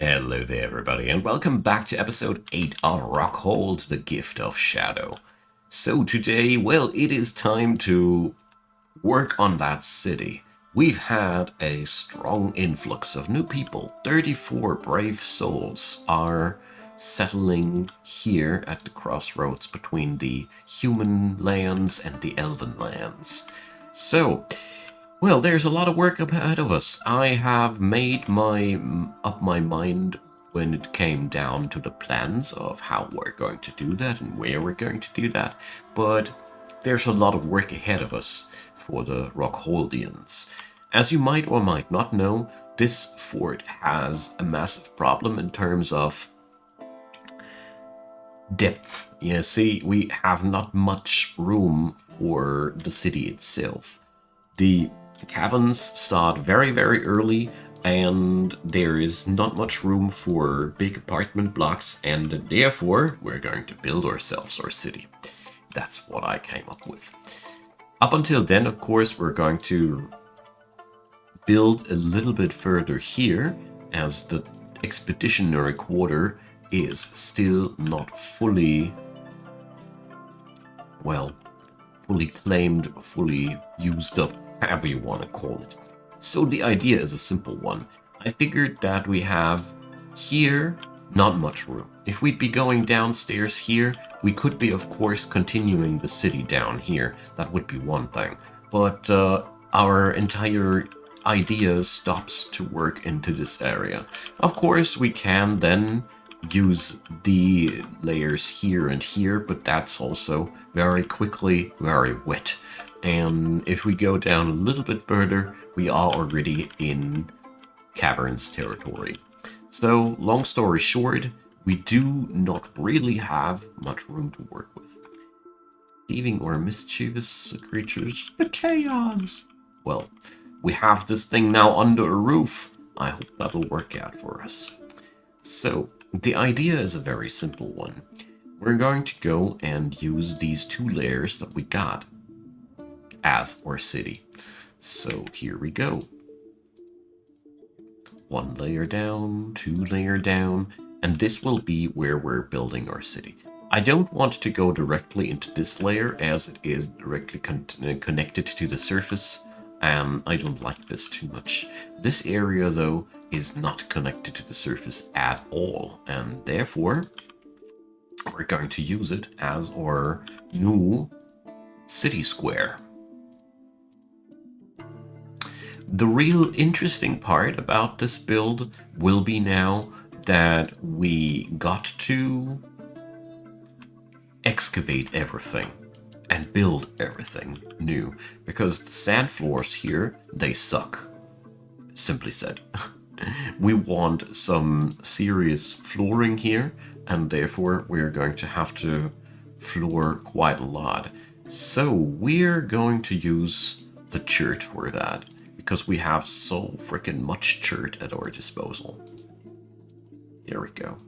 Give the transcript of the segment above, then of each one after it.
Hello there, everybody, and welcome back to episode 8 of Rockhold, the Gift of Shadow. So today, well, it is time to work on that city. We've had a strong influx of new people. 34 brave souls are settling here at the crossroads between the human lands and the elven lands. So, well, there's a lot of work up ahead of us. I have made up my mind when it came down to the plans of how we're going to do that and where we're going to do that, but there's a lot of work ahead of us for the Rockholdians. As you might or might not know, this fort has a massive problem in terms of depth. You see, we have not much room for the city itself. The caverns start very, very early, and there is not much room for big apartment blocks, and therefore we're going to build ourselves our city. That's what I came up with. Up until then, of course, we're going to build a little bit further here, as the expeditionary quarter is still not fully, well, fully claimed, fully used up, however you want to call it. So the idea is a simple one. I figured that we have here not much room. If we'd be going downstairs here, we could be, of course, continuing the city down here. That would be one thing. But our entire idea stops to work into this area. Of course, we can then use the layers here and here, but that's also very quickly very wet. And if we go down a little bit further, we are already in caverns territory. So, long story short, we do not really have much room to work with. Thieving or mischievous creatures, the chaos. Well, we have this thing now under a roof. I hope that'll work out for us. So, the idea is a very simple one. We're going to go and use these two layers that we got as our city. So here we go. One layer down, two layer down, and this will be where we're building our city. I don't want to go directly into this layer as it is directly connected to the surface. I don't like this too much. This area, though, is not connected to the surface at all, and therefore we're going to use it as our new city square. The real interesting part about this build will be now that we got to excavate everything and build everything new, because the sand floors here, they suck, simply said. We want some serious flooring here, and therefore we're going to have to floor quite a lot. So we're going to use the chert for that, because we have so freaking much chert at our disposal. There we go.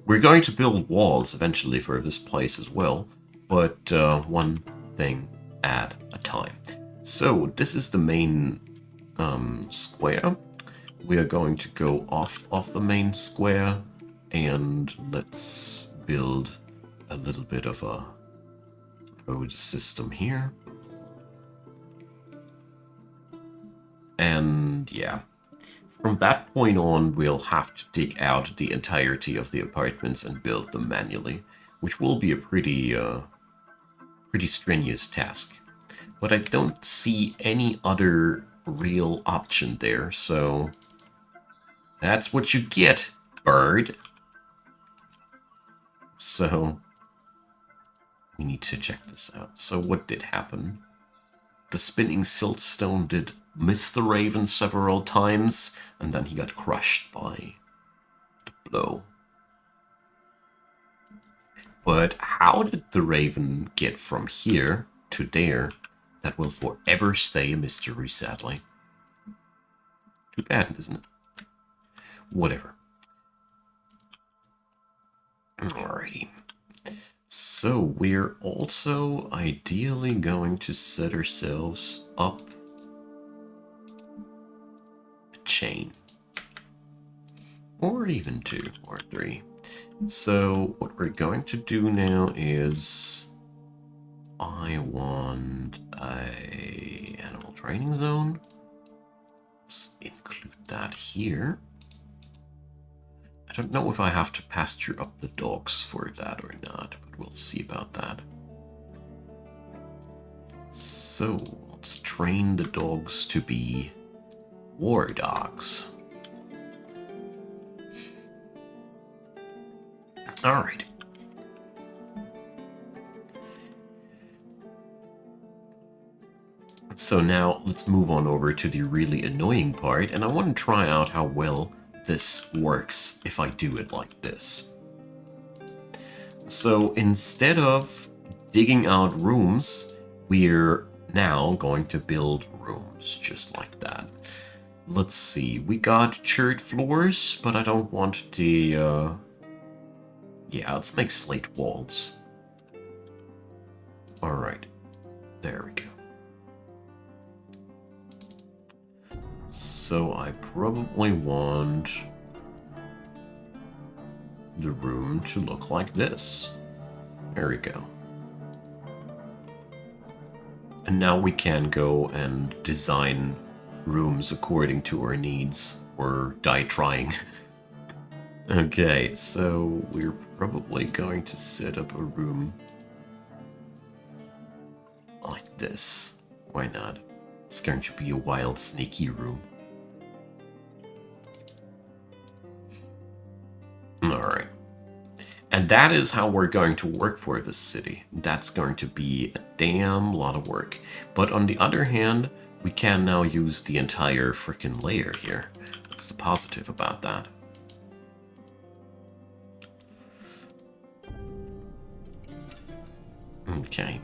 We're going to build walls eventually for this place as well, but one thing at a time. So this is the main square. We are going to go off of the main square, and let's build a little bit of a road system here. And yeah, from that point on, we'll have to dig out the entirety of the apartments and build them manually, which will be a pretty strenuous task. But I don't see any other real option there, so that's what you get, bird. So we need to check this out. So what did happen? The spinning siltstone did miss the raven several times, and then he got crushed by the blow. But how did the raven get from here to there? That will forever stay a mystery, sadly. Too bad, isn't it? Whatever. Alrighty. So we're also ideally going to set ourselves up a chain. or even 2 or 3. So what we're going to do now is I want a animal training zone. Let's include that here. I don't know if I have to pasture up the dogs for that or not, but we'll see about that. So let's train the dogs to be war dogs. All right. So now let's move on over to the really annoying part, and I want to try out how well this works if I do it like this. So instead of digging out rooms, we're now going to build rooms just like that. Let's see, we got chert floors, but I don't want the... Yeah, let's make slate walls. Alright, there we go. So I probably want the room to look like this. There we go. And now we can go and design rooms according to our needs, or die trying. Okay, so we're probably going to set up a room like this. Why not? It's going to be a wild, sneaky room. Alright. And that is how we're going to work for this city. That's going to be a damn lot of work. But on the other hand, we can now use the entire frickin' layer here. That's the positive about that. Okay.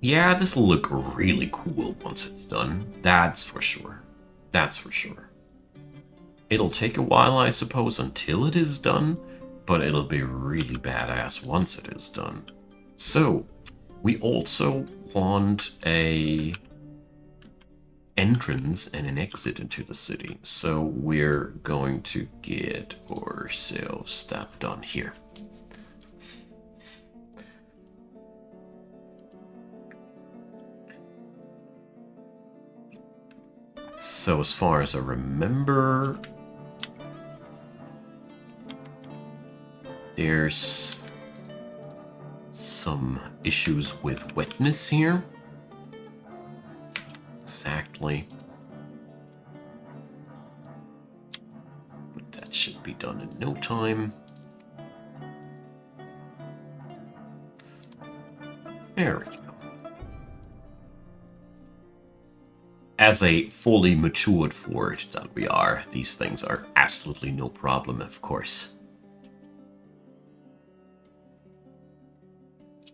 Yeah, this will look really cool once it's done. That's for sure. That's for sure. It'll take a while, I suppose, until it is done, but it'll be really badass once it is done. So, we also want a entrance and an exit into the city. So we're going to get ourselves that done here. So as far as I remember, there's some issues with wetness here. Exactly. But that should be done in no time. There we go. As a fully matured fort that we are, these things are absolutely no problem, of course.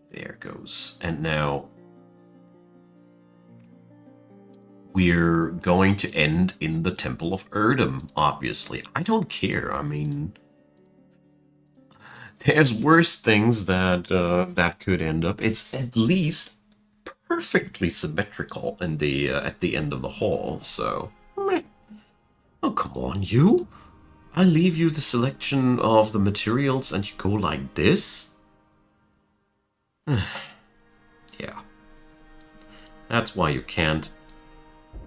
There goes. And now we're going to end in the Temple of Erdem, obviously. I don't care. I mean, there's worse things that that could end up. It's at least perfectly symmetrical in the at the end of the hall, so meh. Oh, come on, you. I leave you the selection of the materials and you go like this? Yeah. That's why you can't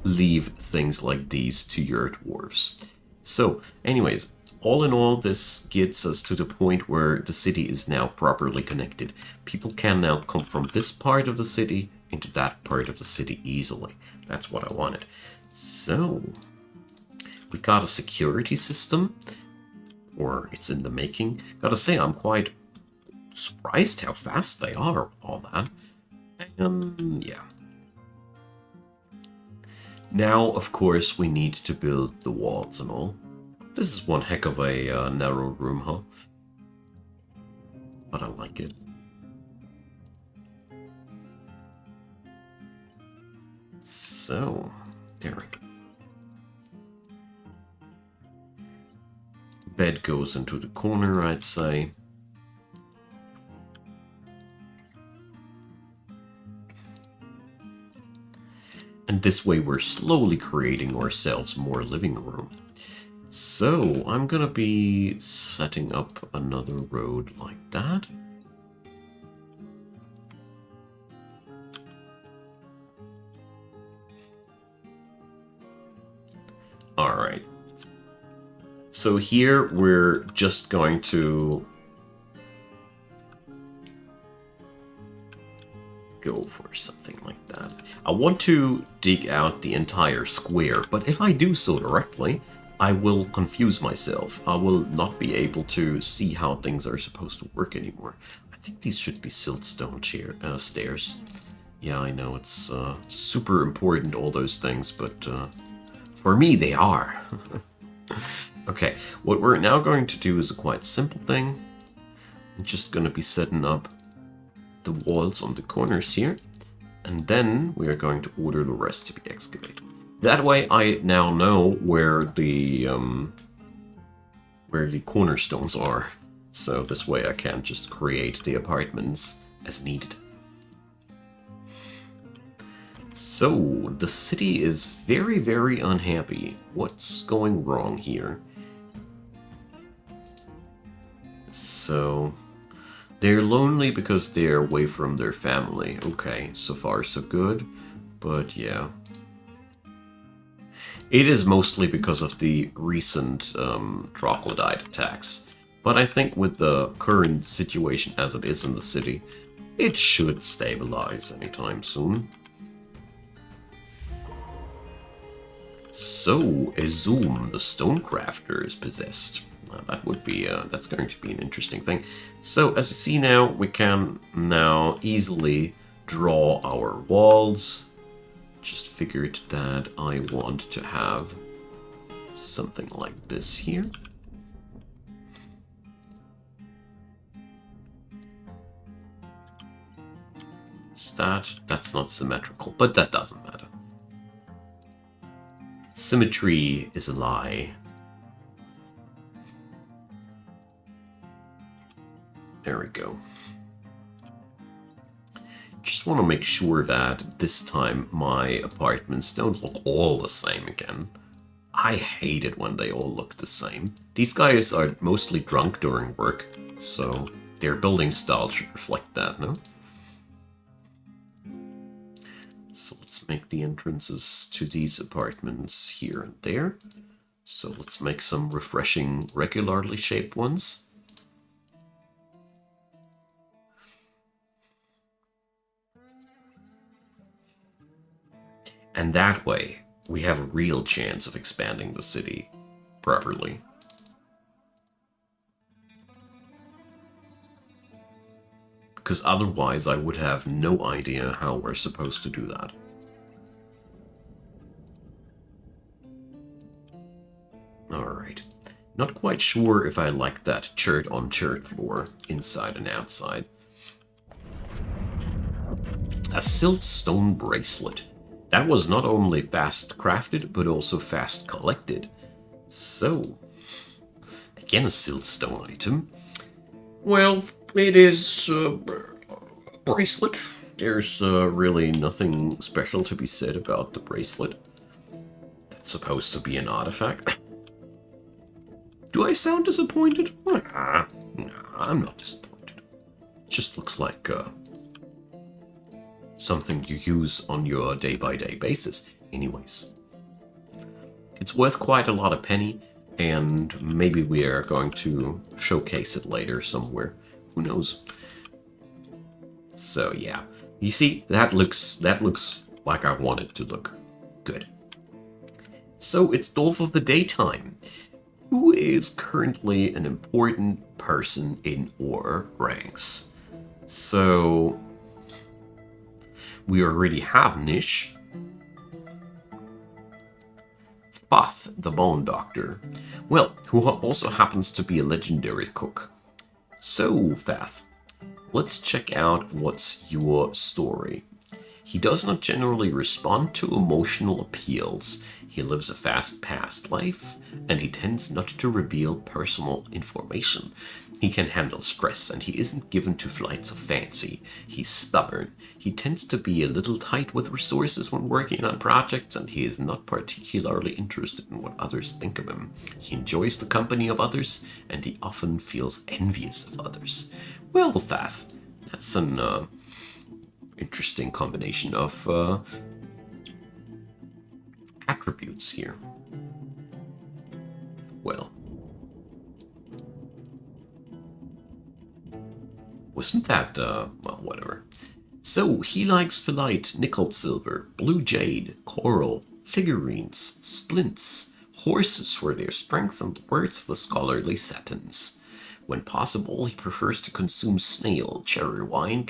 leave things like these to your dwarves. So, anyways, all in all, this gets us to the point where the city is now properly connected. People can now come from this part of the city into that part of the city easily. That's what I wanted. So, we got a security system, or it's in the making. Gotta say, I'm quite surprised how fast they are, all that. And yeah. Now, of course, we need to build the walls and all. This is one heck of a narrow room, huh? But I like it. So, there we go. Bed goes into the corner, I'd say. And And this way we're slowly creating ourselves more living room. So I'm gonna be setting up another road like that. Alright. So here we're just going to go for something like that. I want to dig out the entire square, but if I do so directly, I will confuse myself. I will not be able to see how things are supposed to work anymore. I think these should be siltstone stairs. Yeah, I know it's super important, all those things, but for me they are. Okay, what we're now going to do is a quite simple thing. I'm just going to be setting up the walls on the corners here, and then we are going to order the rest to be excavated. That way I now know where the cornerstones are, so this way I can just create the apartments as needed. So the city is very, very unhappy. What's going wrong here? So they're lonely because they're away from their family. Okay, so far so good, but yeah. It is mostly because of the recent troglodyte attacks. But I think with the current situation as it is in the city, it should stabilize anytime soon. So, Ezum, the Stonecrafter, is possessed. That would be, that's going to be an interesting thing. So, as you see now, we can now easily draw our walls. Just figured that I want to have something like this here. That's not symmetrical, but that doesn't matter. Symmetry is a lie. There we go. Just want to make sure that this time my apartments don't look all the same again. I hate it when they all look the same. These guys are mostly drunk during work, so their building style should reflect that, no? So let's make the entrances to these apartments here and there. So let's make some refreshing, regularly shaped ones. And that way, we have a real chance of expanding the city properly. Because otherwise I would have no idea how we're supposed to do that. Alright. Not quite sure if I like that chert-on-chert floor, inside and outside. A siltstone bracelet. That was not only fast crafted, but also fast collected. So, again a siltstone item. Well, it is a bracelet. There's really nothing special to be said about the bracelet. That's supposed to be an artifact. Do I sound disappointed? Nah, I'm not disappointed. It just looks like something you use on your day-by-day basis. Anyways, it's worth quite a lot of penny, and maybe we are going to showcase it later somewhere. Who knows? So yeah, you see, that looks like I want it to look. Good. So it's Dwarf of the Daytime, who is currently an important person in our ranks. So we already have Nish, Fath, the Bone Doctor, well, who also happens to be a legendary cook. So, Fath, let's check out what's your story. He does not generally respond to emotional appeals. He lives a fast-paced life, and he tends not to reveal personal information. He can handle stress, and he isn't given to flights of fancy. He's stubborn. He tends to be a little tight with resources when working on projects, and he is not particularly interested in what others think of him. He enjoys the company of others, and he often feels envious of others. Well, Fath, that's an interesting combination of attributes here. Well, wasn't that, well, whatever. So, he likes phyllite, nickel silver, blue jade, coral, figurines, splints, horses for their strength, and the words of the scholarly satins. When possible, he prefers to consume snail, cherry wine,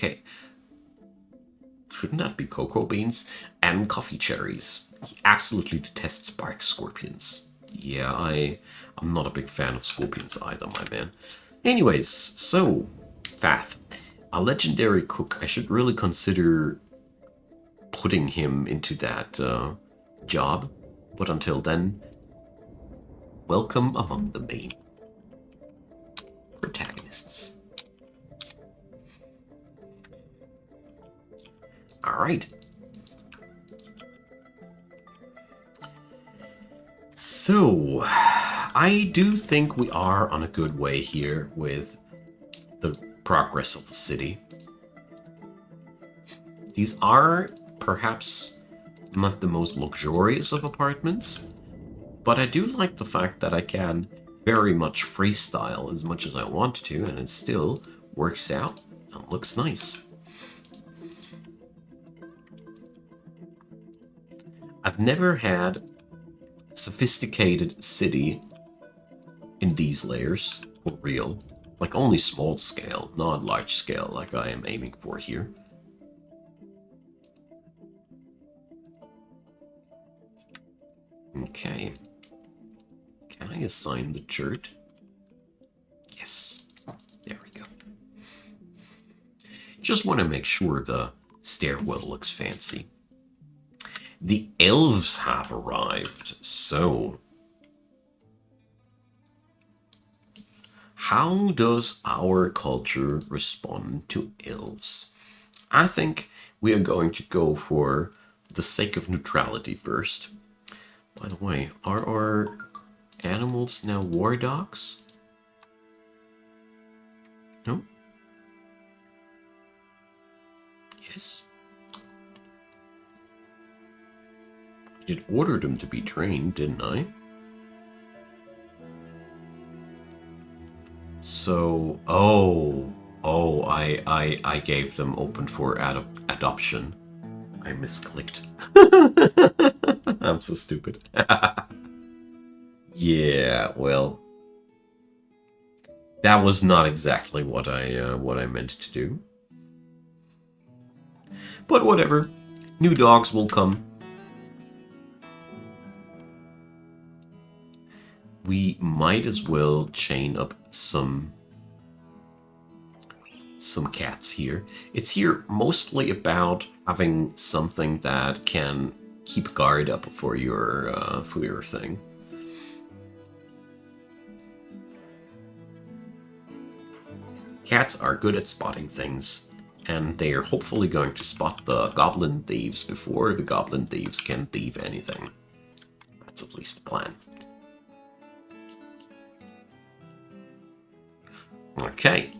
shouldn't that be cocoa beans? And coffee cherries. He absolutely detests bark scorpions. Yeah, I'm not a big fan of scorpions either, my man. Anyways, so, Fath, a legendary cook. I should really consider putting him into that job. But until then, welcome among the main protagonists. Alright. So, I do think we are on a good way here with the progress of the city. These are perhaps not the most luxurious of apartments, but I do like the fact that I can very much freestyle as much as I want to, and it still works out and looks nice. I've never had a sophisticated city in these layers, for real. Like only small scale, not large scale like I am aiming for here. Okay. Can I assign the church? Yes. There we go. Just want to make sure the stairwell looks fancy. The elves have arrived, so how does our culture respond to elves? I think we are going to go for the sake of neutrality first. By the way, are our animals now war dogs? No? Yes. I did order them to be trained, didn't I? So, I gave them open for adoption. I misclicked. I'm so stupid. Yeah, well, that was not exactly what I meant to do. But whatever, new dogs will come. We might as well chain up some cats here. It's here mostly about having something that can keep guard up for your thing. Cats are good at spotting things, and they are hopefully going to spot the goblin thieves before the goblin thieves can thieve anything. That's at least the plan. Okay.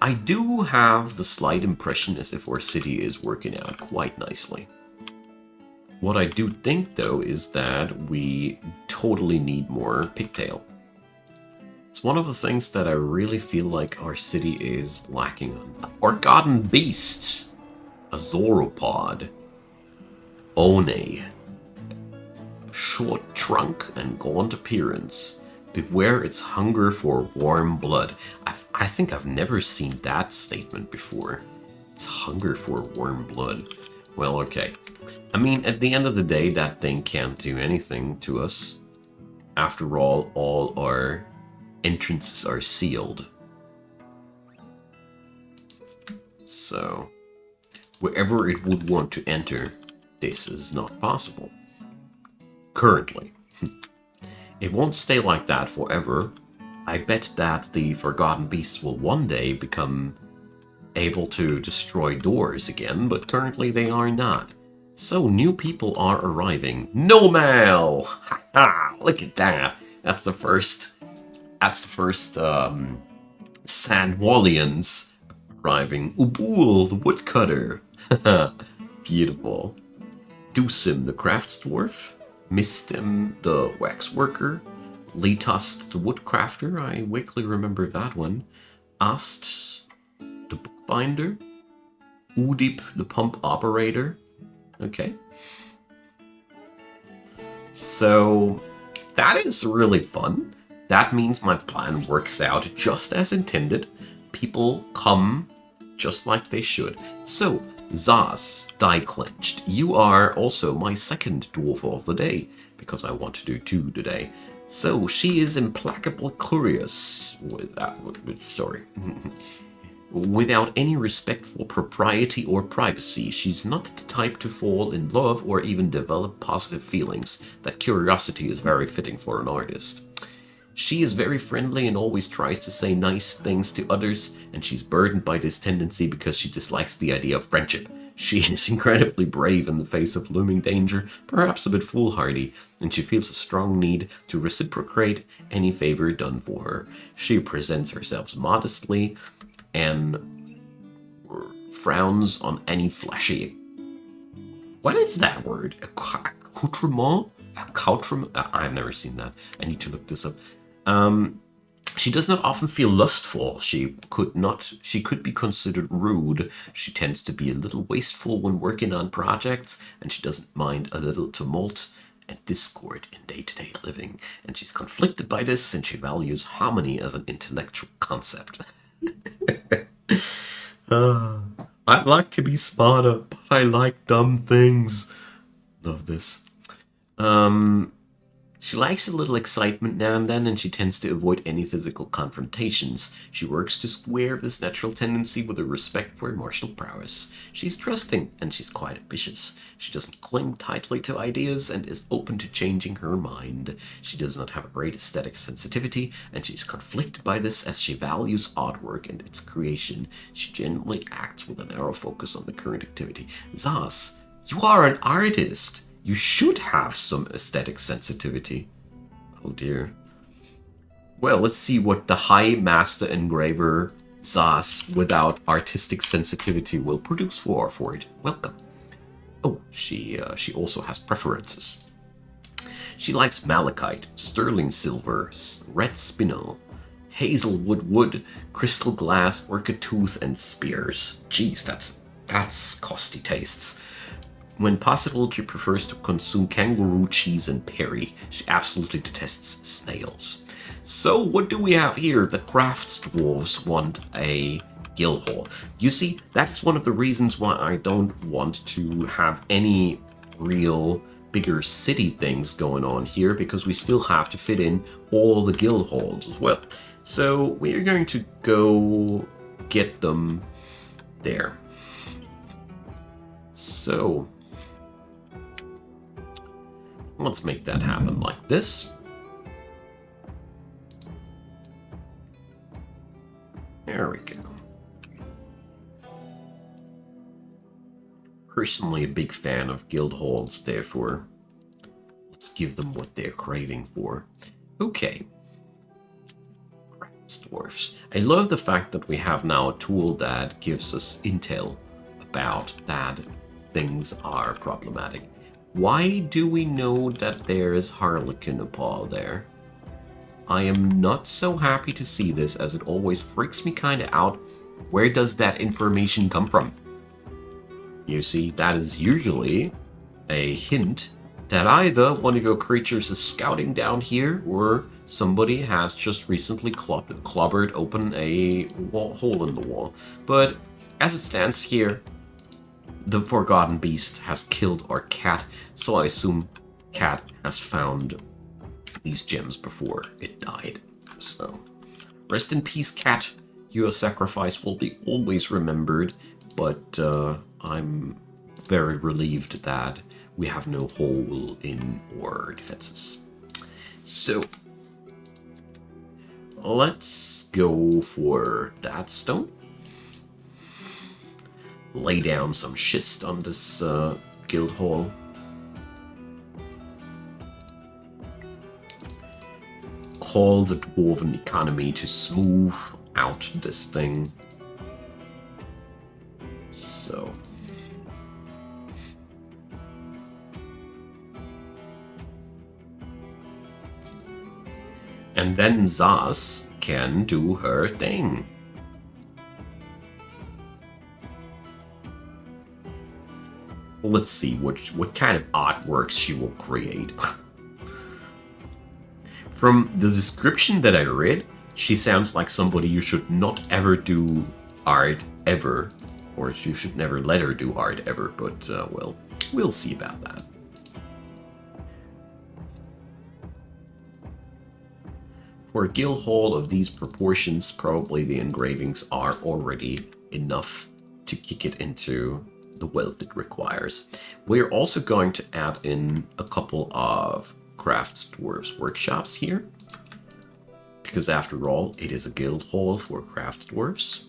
I do have the slight impression as if our city is working out quite nicely. What I do think, though, is that we totally need more pigtail. It's one of the things that I really feel like our city is lacking on. Our Forgotten Beast, a Zoropod, One, short trunk and gaunt appearance. Beware its hunger for warm blood. I think I've never seen that statement before. It's hunger for warm blood. Well, okay. I mean, at the end of the day, that thing can't do anything to us. After all our entrances are sealed. So, wherever it would want to enter, this is not possible. Currently. It won't stay like that forever. I bet that the Forgotten Beasts will one day become able to destroy doors again, but currently they are not. So new people are arriving. No mail! Ha ha! Look at that. That's the first Sandwallians arriving. Ubul, the woodcutter. Beautiful. Dusim, the crafts dwarf. Mistem, the waxworker. Letust, the woodcrafter. I vaguely remember that one. Ast, the bookbinder. Udip, the pump operator. Okay. So that is really fun. That means my plan works out just as intended. People come just like they should. So, Zaz, Die Clenched, you are also my second dwarf of the day, because I want to do 2 today. So, she is implacably curious without any respect for propriety or privacy. She's not the type to fall in love or even develop positive feelings. That curiosity is very fitting for an artist. She is very friendly and always tries to say nice things to others, and she's burdened by this tendency because she dislikes the idea of friendship. She is incredibly brave in the face of looming danger, perhaps a bit foolhardy, and she feels a strong need to reciprocate any favor done for her. She presents herself modestly and frowns on any flashy... What is that word? Accoutrement? Accoutrement? I've never seen that. I need to look this up. She does not often feel lustful. She could be considered rude. She tends to be a little wasteful when working on projects, and she doesn't mind a little tumult and discord in day-to-day living. And she's conflicted by this, and she values harmony as an intellectual concept. I'd like to be smarter, but I like dumb things. Love this. She likes a little excitement now and then, and she tends to avoid any physical confrontations. She works to square this natural tendency with a respect for martial prowess. She's trusting, and she's quite ambitious. She doesn't cling tightly to ideas and is open to changing her mind. She does not have a great aesthetic sensitivity, and she's conflicted by this as she values artwork and its creation. She generally acts with a narrow focus on the current activity. Zaz, you are an artist. You should have some aesthetic sensitivity. Oh dear. Well, let's see what the High Master Engraver Zaz without artistic sensitivity will produce for it. Welcome. Oh, she also has preferences. She likes malachite, sterling silver, red spinel, hazelwood wood, crystal glass, orchid tooth, and spears. Jeez, that's costly tastes. When possible, she prefers to consume kangaroo cheese and perry. She absolutely detests snails. So what do we have here? The crafts dwarves want a guild hall. You see, that's one of the reasons why I don't want to have any real bigger city things going on here, because we still have to fit in all the guild halls as well. So we're going to go get them there. So let's make that happen like this. There we go. Personally a big fan of guild halls, therefore let's give them what they're craving for. Okay. Crafts dwarfs. I love the fact that we have now a tool that gives us intel about that things are problematic. Why do we know that there is Harlequinapal there? I am not so happy to see this, as it always freaks me kind of out. Where does that information come from? You see, that is usually a hint that either one of your creatures is scouting down here, or somebody has just recently clobbered open a hole in the wall. But as it stands here, the Forgotten Beast has killed our cat, so I assume cat has found these gems before it died. So, rest in peace, cat. Your sacrifice will be always remembered, but I'm very relieved that we have no hole in our defenses. So, let's go for that stone. Lay down some schist on this guild hall. Call the dwarven economy to smooth out this thing. So. And then Zaz can do her thing. Let's see what kind of artworks she will create. From the description that I read, she sounds like somebody you should not ever do art ever. Or you should never let her do art ever, but, well, we'll see about that. For a guild hall of these proportions, probably the engravings are already enough to kick it into the wealth it requires. We're also going to add in a couple of crafts dwarves workshops here, because after all, it is a guild hall for crafts dwarves.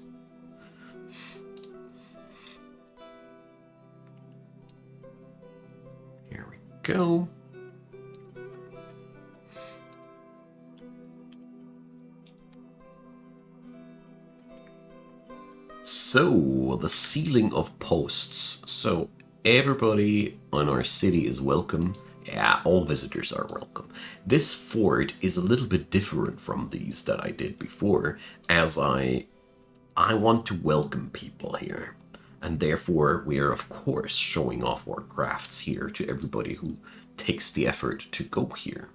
Here we go. So, the sealing of posts. So, everybody in our city is welcome. Yeah, all visitors are welcome. This fort is a little bit different from these that I did before, as I want to welcome people here. And therefore, we are, of course, showing off our crafts here to everybody who takes the effort to go here.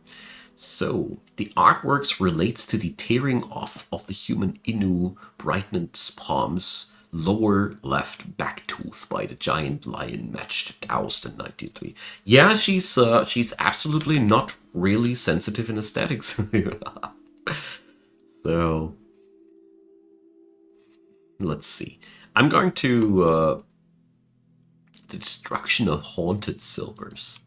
So, the artworks relates to the tearing off of the human Inu Brightness Palm's lower left back tooth by the giant lion matched doused in 93. Yeah, she's absolutely not really sensitive in aesthetics. So, let's see. I'm going to the destruction of haunted silvers.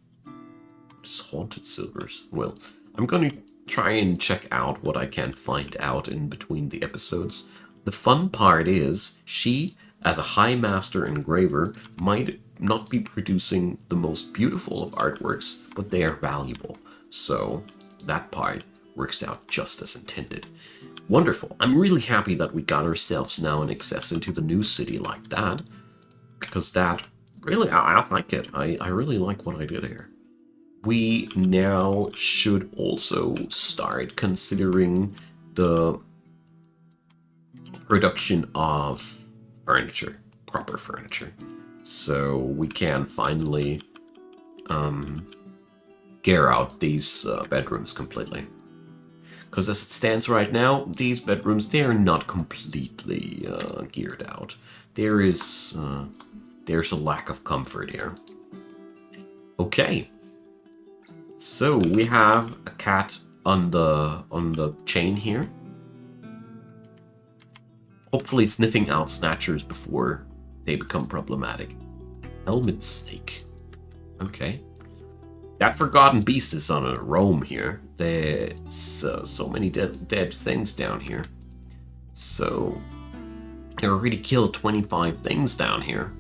Just haunted silvers. Well, I'm going to try and check out what I can find out in between the episodes. The fun part is, she, as a high master engraver, might not be producing the most beautiful of artworks, but they are valuable. So that part works out just as intended. Wonderful. I'm really happy that we got ourselves now an access into the new city like that, because that, really, I like it. I really like what I did here. We now should also start considering the production of furniture, proper furniture. So we can finally gear out these bedrooms completely. Because as it stands right now, these bedrooms, they are not completely geared out. There's a lack of comfort here. Okay. So we have a cat on the chain here. Hopefully sniffing out snatchers before they become problematic. Helmet snake. Okay. That forgotten beast is on a roam here. There's so many dead things down here. So I already killed 25 things down here.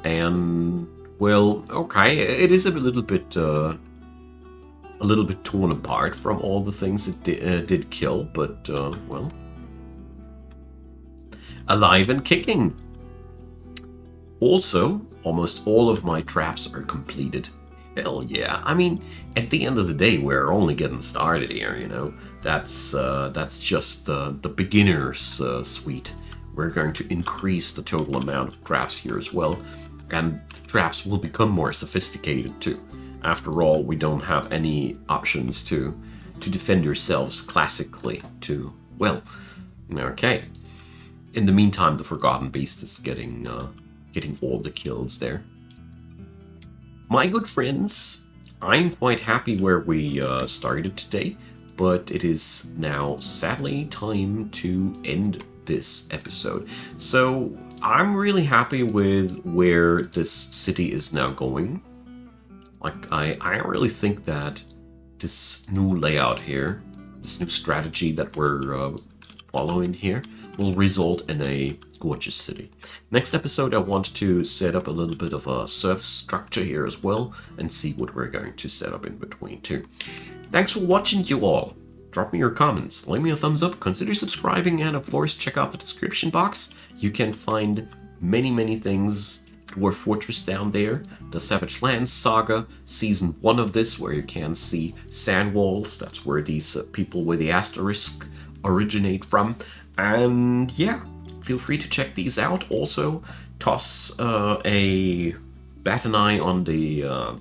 And, well, okay, it is a little bit torn apart from all the things it did kill, but, well, alive and kicking. Also, almost all of my traps are completed. Hell yeah. I mean, at the end of the day, we're only getting started here, you know. That's just the beginner's suite. We're going to increase the total amount of traps here as well, and the traps will become more sophisticated too. After all, we don't have any options to defend yourselves classically to, well, okay. In the meantime, the Forgotten Beast is getting all the kills there. My good friends, I'm quite happy where we started today, but it is now sadly time to end this episode. So I'm really happy with where this city is now going. Like, I really think that this new layout here, this new strategy that we're following here, will result in a gorgeous city. Next episode, I want to set up a little bit of a surf structure here as well, and see what we're going to set up in between too. Thanks for watching, you all. Drop me your comments, leave me a thumbs up, consider subscribing, and of course check out the description box. You can find many things Dwarf Fortress down there, the Savage Lands Saga, Season 1 of this, where you can see sand walls. That's where these people with the asterisk originate from. And yeah, feel free to check these out. Also, toss a bat an eye on the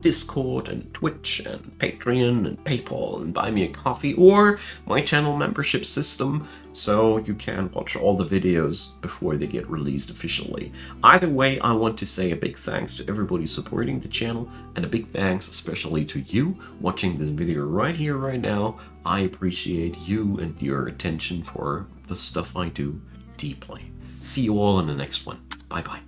Discord and Twitch and Patreon and PayPal and Buy Me a Coffee, or my channel membership system, so you can watch all the videos before they get released officially. Either way, I want to say a big thanks to everybody supporting the channel, and a big thanks especially to you watching this video right here, right now. I appreciate you and your attention for the stuff I do deeply. See you all in the next one. Bye bye.